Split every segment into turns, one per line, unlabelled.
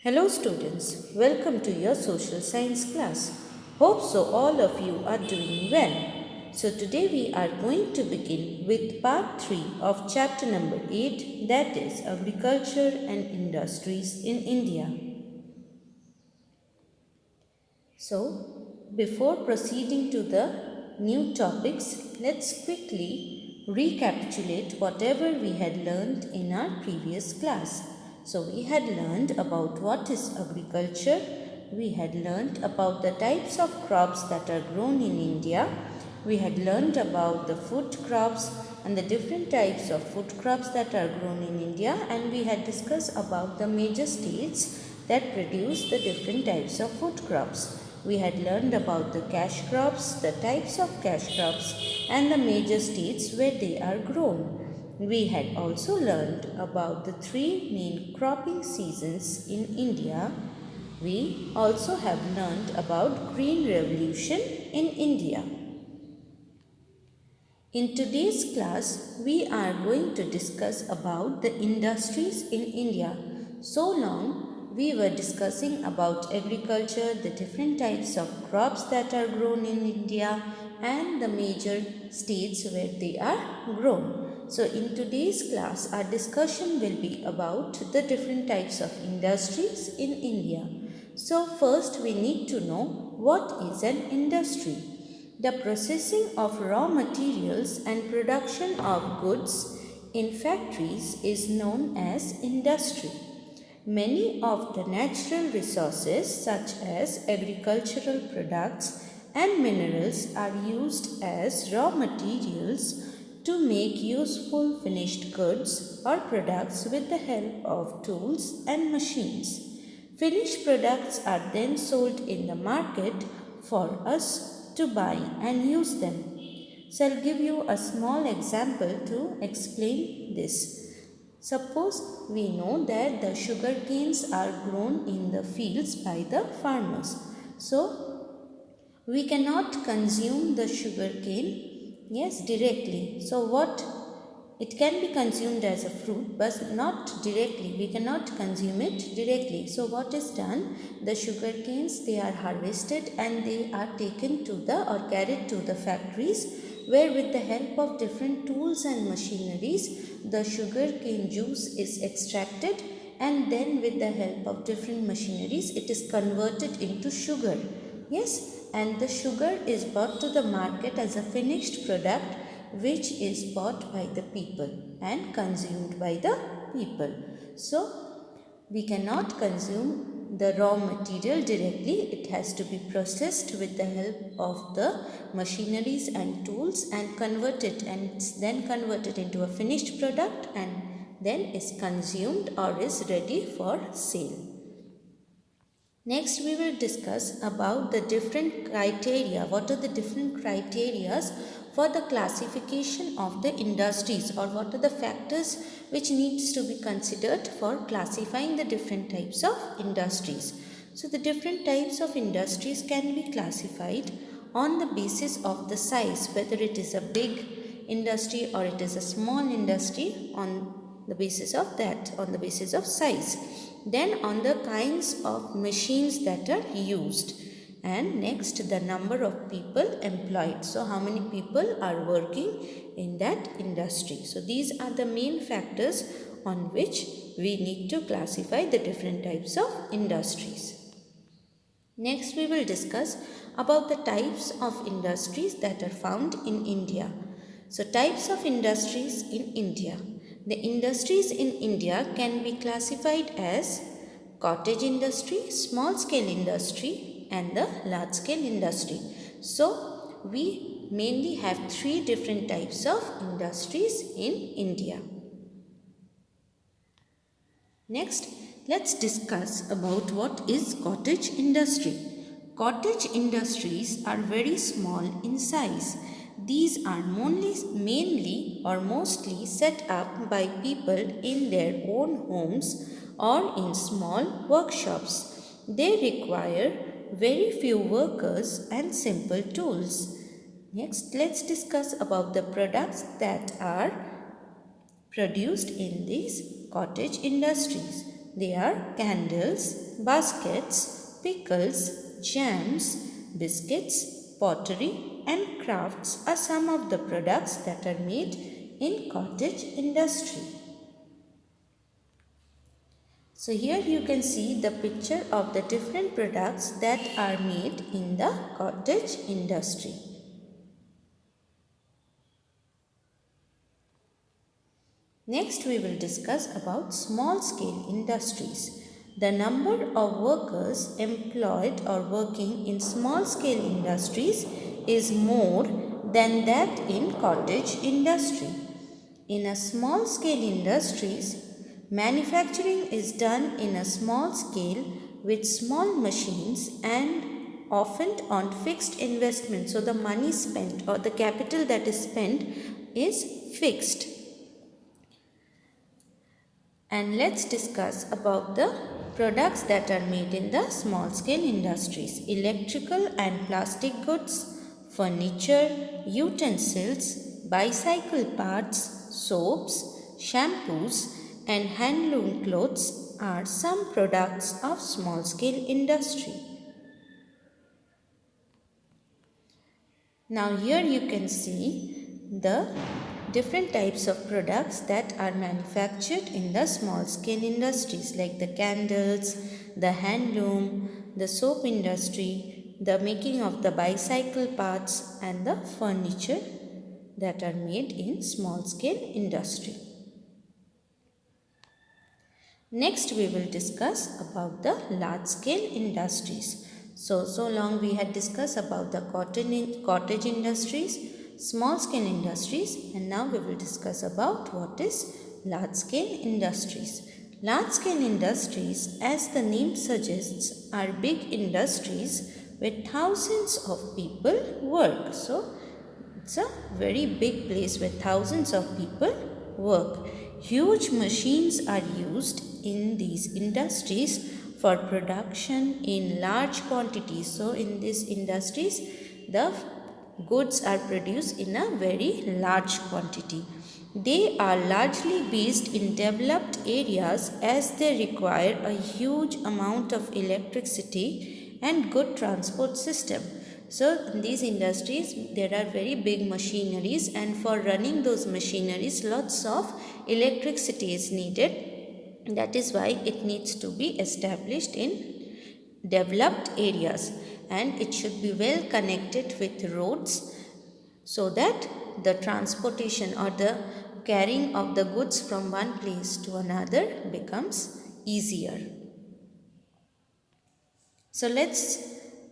Hello students, welcome to your social science class. Hope so all of you are doing well. So today we are going to begin with part 3 of chapter number 8, that is agriculture and industries in India. So before proceeding to the new topics, let's quickly recapitulate whatever we had learned in our previous class. So we had learned about what is agriculture, we had learned about the types of crops that are grown in India, we had learned about the food crops and the different types of food crops that are grown in India, and we had discussed about the major states that produce the different types of food crops. We had learned about the cash crops, the types of cash crops, and the major states where they are grown. We had also learned about the three main cropping seasons in India. We also have learned about Green Revolution in India. In today's class, we are going to discuss about the industries in India. So long, we were discussing about agriculture, the different types of crops that are grown in India, and the major states where they are grown. So in today's class, our discussion will be about the different types of industries in India. So first, we need to know what is an industry. The processing of raw materials and production of goods in factories is known as industry. Many of the natural resources, such as agricultural products and minerals, are used as raw materials to make useful finished goods or products with the help of tools and machines. Finished products are then sold in the market for us to buy and use them. So I'll give you a small example to explain this. Suppose we know that the sugar canes are grown in the fields by the farmers. So we cannot consume the sugar cane, yes, directly. So what it can be consumed as a fruit, but not directly. We cannot consume it directly. So what is done? The sugar canes, they are harvested and they are taken to the or carried to the factories, where with the help of different tools and machineries, the sugar cane juice is extracted, and then with the help of different machineries, it is converted into sugar. Yes, and the sugar is brought to the market as a finished product, which is bought by the people and consumed by the people. So, we cannot consume the raw material directly. It has to be processed with the help of the machineries and tools and converted, and then converted into a finished product, and then is consumed or is ready for sale. Next, we will discuss about the different criteria. What are the different criterias for the classification of the industries, or what are the factors which needs to be considered for classifying the different types of industries. So, the different types of industries can be classified on the basis of the size, whether it is a big industry or it is a small industry, on the basis of that, on the basis of size. Then on the kinds of machines that are used, and next the number of people employed. So how many people are working in that industry. So these are the main factors on which we need to classify the different types of industries. Next we will discuss about the types of industries that are found in India. So types of industries in India. The industries in India can be classified as cottage industry, small scale industry, and the large scale industry. So we mainly have three different types of industries in India. Next, let's discuss about what is cottage industry. Cottage industries are very small in size. These are mainly or mostly set up by people in their own homes or in small workshops. They require very few workers and simple tools. Next, let's discuss about the products that are produced in these cottage industries. They are candles, baskets, pickles, jams, biscuits, pottery, and crafts are some of the products that are made in cottage industry. So here you can see the picture of the different products that are made in the cottage industry. Next we will discuss about small scale industries. The number of workers employed or working in small scale industries is more than that in cottage industry. In a small scale industries, manufacturing is done in a small scale with small machines and often on fixed investment. So the money spent or the capital that is spent is fixed. And let's discuss about the products that are made in the small scale industries. Electrical and plastic goods, furniture, utensils, bicycle parts, soaps, shampoos and handloom clothes are some products of small scale industry. Now here you can see the different types of products that are manufactured in the small scale industries like the candles, the handloom, the soap industry, the making of the bicycle parts and the furniture that are made in small scale industry. Next we will discuss about the large scale industries. So long we had discussed about the cottage industries, small scale industries, and now we will discuss about what is large scale industries. Large scale industries, as the name suggests, are big industries where thousands of people work. So it's a very big place where thousands of people work. Huge machines are used in these industries for production in large quantities. So in these industries, the goods are produced in a very large quantity. They are largely based in developed areas as they require a huge amount of electricity and good transport system. So in these industries there are very big machineries, and for running those machineries lots of electricity is needed. That is why it needs to be established in developed areas, and it should be well connected with roads so that the transportation or the carrying of the goods from one place to another becomes easier. So let's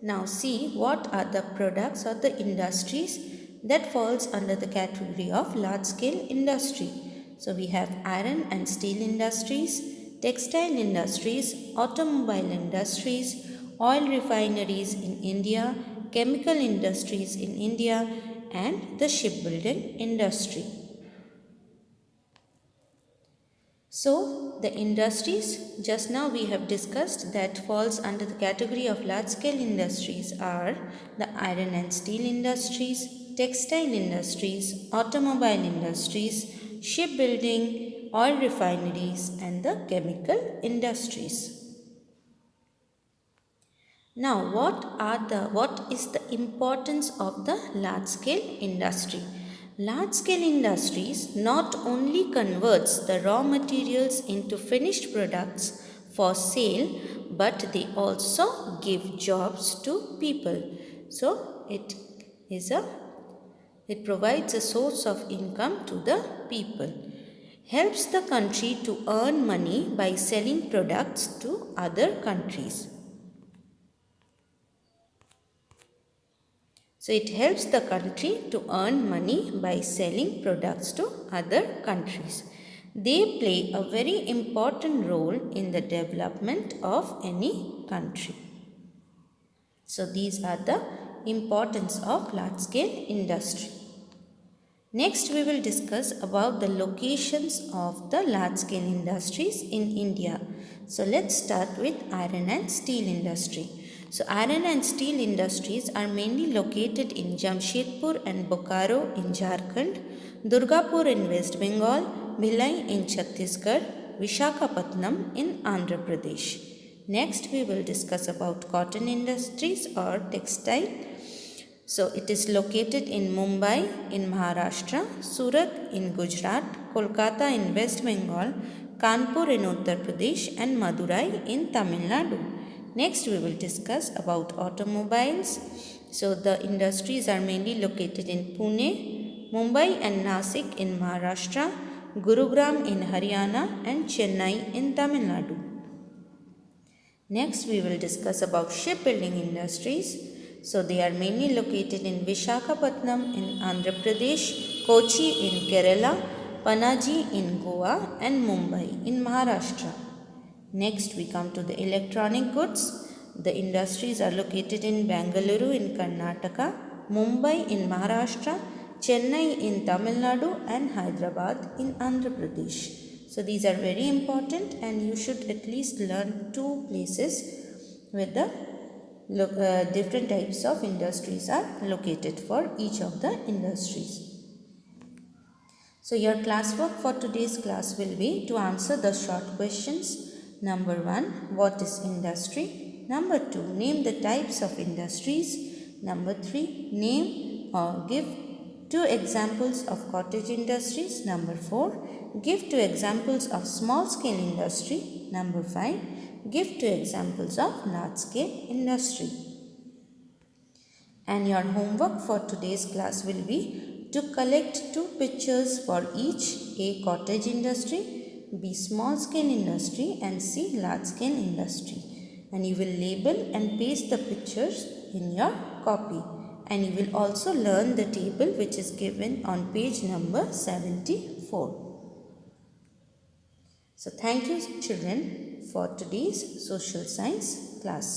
now see what are the products or the industries that falls under the category of large scale industry. So we have iron and steel industries, textile industries, automobile industries, oil refineries in India, chemical industries in India, and the shipbuilding industry. So the industries just now we have discussed that falls under the category of large scale industries are the iron and steel industries, textile industries, automobile industries, shipbuilding, oil refineries and the chemical industries. Now what is the importance of the large scale industry? Large scale industries not only converts the raw materials into finished products for sale, but they also give jobs to people. So it provides a source of income to the people. Helps the country to earn money by selling products to other countries. So it helps the country to earn money by selling products to other countries. They play a very important role in the development of any country. So these are the importance of large scale industry. Next we will discuss about the locations of the large scale industries in India. So let's start with iron and steel industry. So iron and steel industries are mainly located in Jamshedpur and Bokaro in Jharkhand, Durgapur in West Bengal, Bhilai in Chhattisgarh, Vishakhapatnam in Andhra Pradesh. Next, we will discuss about cotton industries or textile. So, it is located in Mumbai in Maharashtra, Surat in Gujarat, Kolkata in West Bengal, Kanpur in Uttar Pradesh, and Madurai in Tamil Nadu. Next, we will discuss about automobiles. So, the industries are mainly located in Pune, Mumbai and Nasik in Maharashtra, Gurugram in Haryana, and Chennai in Tamil Nadu. Next, we will discuss about shipbuilding industries. So, they are mainly located in Vishakhapatnam in Andhra Pradesh, Kochi in Kerala, Panaji in Goa, and Mumbai in Maharashtra. Next, we come to the electronic goods. The industries are located in Bangalore in Karnataka, Mumbai in Maharashtra, Chennai in Tamil Nadu, and Hyderabad in Andhra Pradesh. So these are very important, and you should at least learn 2 places where the different types of industries are located for each of the industries. So your classwork for today's class will be to answer the short questions. Number 1, what is industry? Number 2, name the types of industries. Number 3, name or give 2 examples of cottage industries. Number 4, give 2 examples of small scale industry. Number 5, give 2 examples of large scale industry. And your homework for today's class will be to collect 2 pictures for each: A, cottage industry; B, small scale industry; and C, large scale industry. And you will label and paste the pictures in your copy. And you will also learn the table which is given on page number 74. So thank you children for today's social science class.